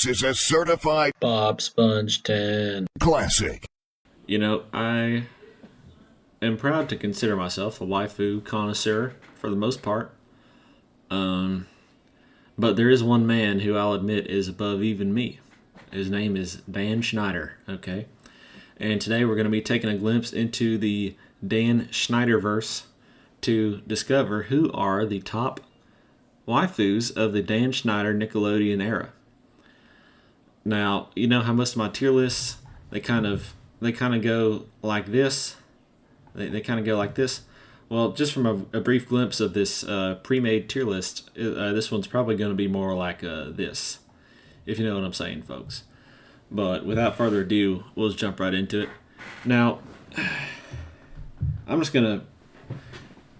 This is a certified Bob Sponge 10. classic. You know, I am proud to consider myself a waifu connoisseur for the most part. But there is one man who I'll admit is above even me. His name is Dan Schneider, okay? And today we're going to be taking a glimpse into the Dan Schneider-verse to discover who are the top waifus of the Dan Schneider Nickelodeon era. Now, you know how most of my tier lists, they kind of go like this. They kind of go like this. Well, just from a brief glimpse of this pre-made tier list, this one's probably going to be more like this, if you know what I'm saying, folks. But without further ado, we'll just jump right into it. Now, I'm just going to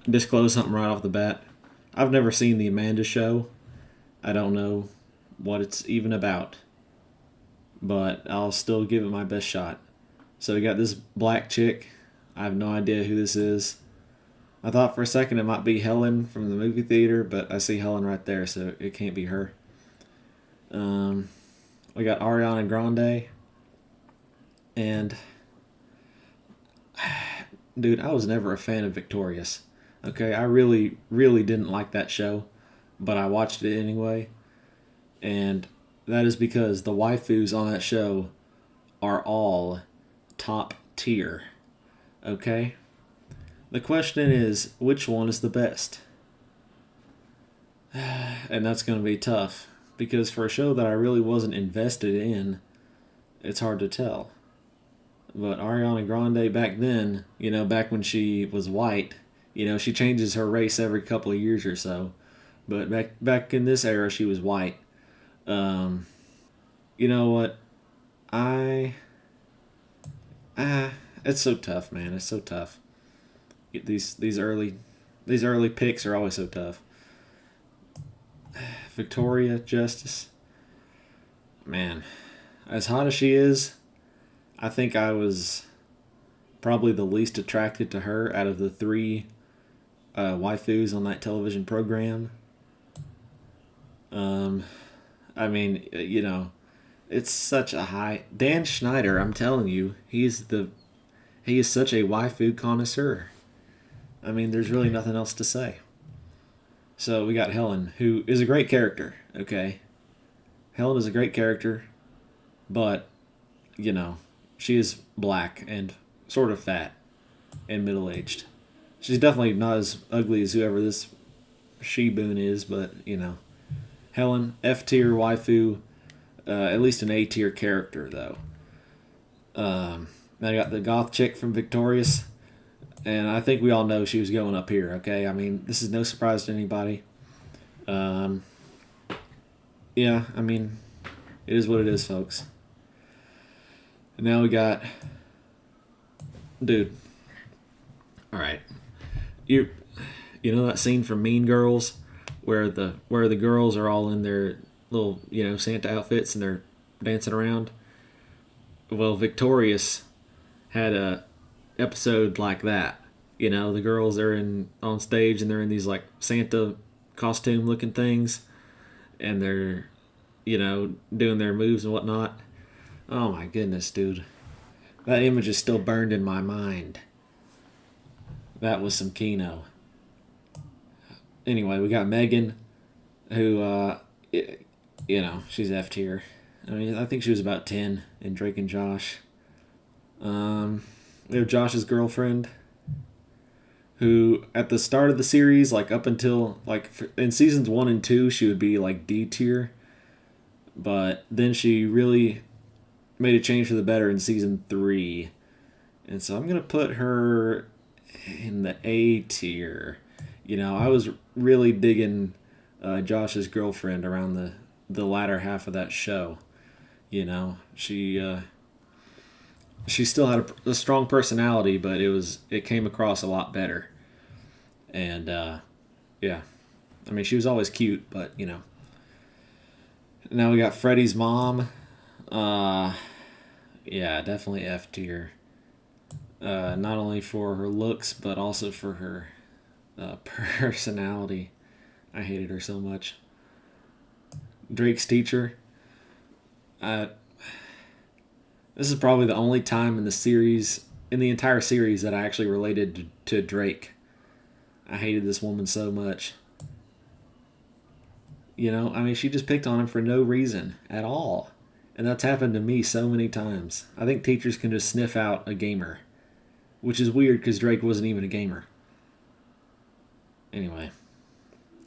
disclose something right off the bat. I've never seen The Amanda Show. I don't know what it's even about, but I'll still give it my best shot. So we got this black chick. I have no idea who this is. I thought for a second it might be Helen from the movie theater, but I see Helen right there, so it can't be her. We got Ariana Grande. And, dude, I was never a fan of Victorious. Okay, I really, really didn't like that show, but I watched it anyway. And that is because the waifus on that show are all top tier. Okay? The question is, which one is the best? And that's going to be tough, because for a show that I really wasn't invested in, it's hard to tell. But Ariana Grande back then, back when she was white, she changes her race every couple of years or so. But back in this era, she was white. You know what? It's so tough, man. It's so tough. These early picks are always so tough. Victoria Justice, man, as hot as she is, I think I was probably the least attracted to her out of the three waifus on that television program. I mean, it's such a high Dan Schneider. I'm telling you, he is such a waifu connoisseur. I mean, there's really nothing else to say. So we got Helen, who is a great character, okay? Helen is a great character, but, she is black and sort of fat and middle-aged. She's definitely not as ugly as whoever this she-boon is, but, Helen, F-tier waifu, at least an A-tier character, though. Then I got the goth chick from Victorious. And I think we all know she was going up here, okay? I mean, this is no surprise to anybody. Yeah, I mean, it is what it is, folks. And now we got... Dude. Alright. You know that scene from Mean Girls where the girls are all in their little, Santa outfits and they're dancing around? Well, Victorious had a episode like that. The girls are on stage and they're in these like Santa costume looking things and they're doing their moves and whatnot. Oh my goodness, dude, that image is still burned in my mind. That was some Kino. Anyway, we got Megan, who she's F tier. I mean, I think she was about 10 in Drake and Josh. We have Josh's girlfriend, who at the start of the series, like up until in seasons 1 and 2, she would be like D tier, but then she really made a change for the better in season 3, and so I'm gonna put her in the A tier. I was really digging Josh's girlfriend around the latter half of that show. She still had a strong personality, but it came across a lot better. And, yeah. I mean, she was always cute, but, Now we got Freddie's mom. Yeah, definitely F tier. Not only for her looks, but also for her personality. I hated her so much. Drake's teacher. I, this is probably the only time in the entire series, that I actually related to Drake. I hated this woman so much. I mean, she just picked on him for no reason at all. And that's happened to me so many times. I think teachers can just sniff out a gamer, which is weird because Drake wasn't even a gamer. Anyway,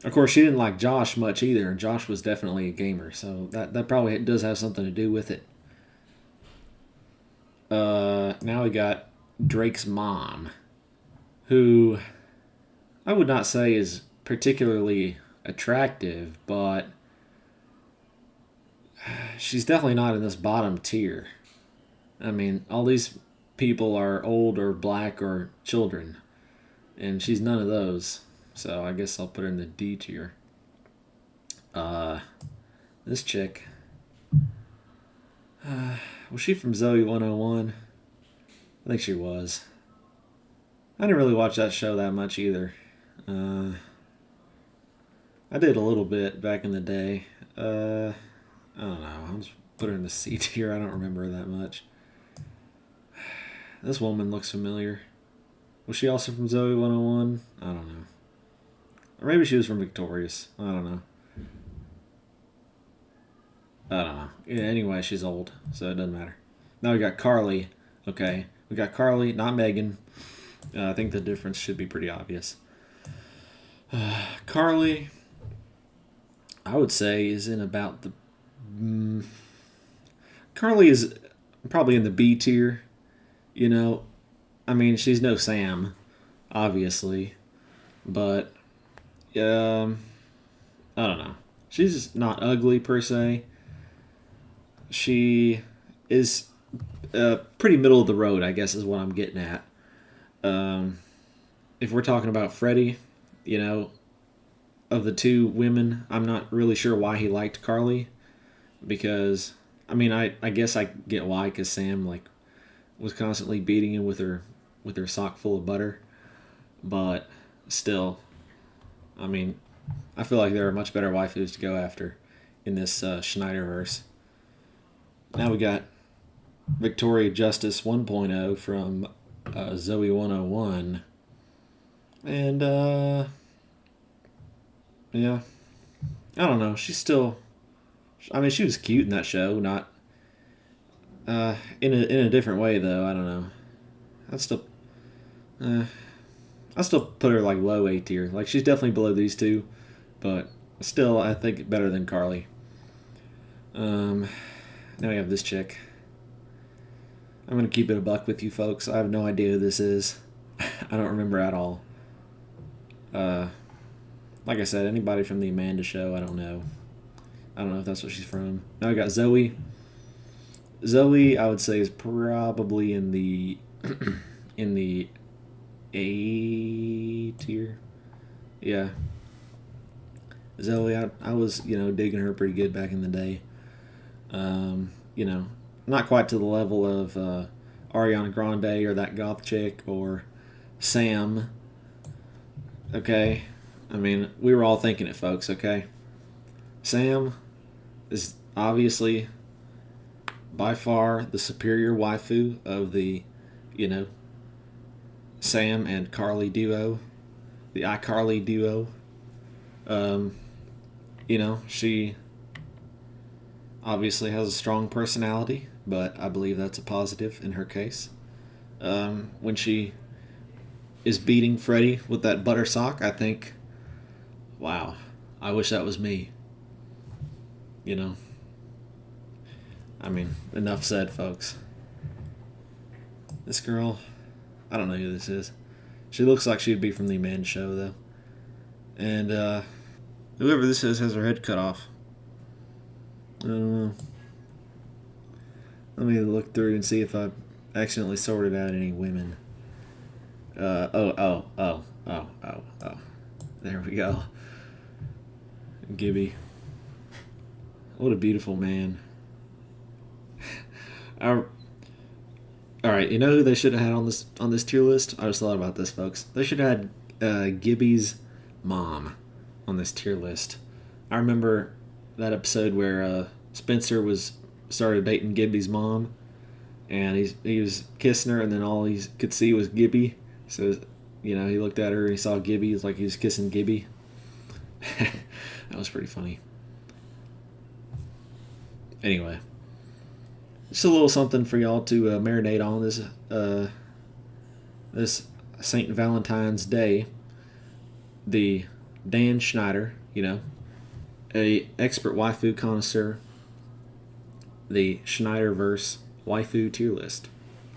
of course, she didn't like Josh much either, and Josh was definitely a gamer, so that probably does have something to do with it. Now we got Drake's mom, who I would not say is particularly attractive, but she's definitely not in this bottom tier. I mean, all these people are old or black or children, and she's none of those. So I guess I'll put her in the D tier. Uh, this chick, was she from Zoe 101? I think she was. I didn't really watch that show that much either. Uh, I did a little bit back in the day. I don't know. I'll just put her in the C tier. I don't remember her that much. This woman looks familiar. Was she also from Zoe 101? I don't know. Or maybe she was from Victorious. I don't know. I don't know. Yeah, anyway, she's old, so it doesn't matter. Now we got Carly. Okay. We got Carly, not Megan. I think the difference should be pretty obvious. Carly, I would say, is in about the. Carly is probably in the B tier. I mean, she's no Sam, obviously, but I don't know. She's not ugly per se. She is pretty middle of the road, I guess, is what I'm getting at. If we're talking about Freddie, of the two women, I'm not really sure why he liked Carly, because I mean, I guess I get why, because Sam was constantly beating him with her sock full of butter, but still, I mean, I feel like there are much better waifus to go after in this Schneider-verse. Now we got Victoria Justice 1.0 from Zoe 101. And, yeah. I don't know. She's still. I mean, she was cute in that show. Not. In a different way, though. I don't know. I'd still. I still put her low A tier. She's definitely below these two, but still, I think better than Carly. Now we have this chick. I'm gonna keep it a buck with you folks. I have no idea who this is. I don't remember at all. Like I said, anybody from the Amanda Show, I don't know. I don't know if that's what she's from. Now we got Zoe. Zoe, I would say, is probably in the in the A tier. Yeah. Zoe, I was digging her pretty good back in the day. Not quite to the level of Ariana Grande or that goth chick or Sam. Okay, I mean, we were all thinking it, folks. Okay, Sam is obviously by far the superior waifu of the, Sam and Carly duo, the iCarly duo. She obviously has a strong personality, but I believe that's a positive in her case. When she is beating Freddie with that butter sock, I think, wow, I wish that was me. I mean, enough said, folks. This girl, I don't know who this is. She looks like she'd be from the Man Show, though. And whoever this is has her head cut off. I don't know. Let me look through and see if I accidentally sorted out any women. Oh. There we go. Gibby. What a beautiful man. All right, you know who they should have had on this tier list? I just thought about this, folks. They should have had Gibby's mom on this tier list. I remember that episode where Spencer was started dating Gibby's mom, and he was kissing her, and then all he could see was Gibby. So, he looked at her and he saw Gibby. It's like he was kissing Gibby. That was pretty funny. Anyway, just a little something for y'all to marinate on this Saint Valentine's Day. The Dan Schneider, a expert waifu connoisseur, the Schneider-verse waifu tier list.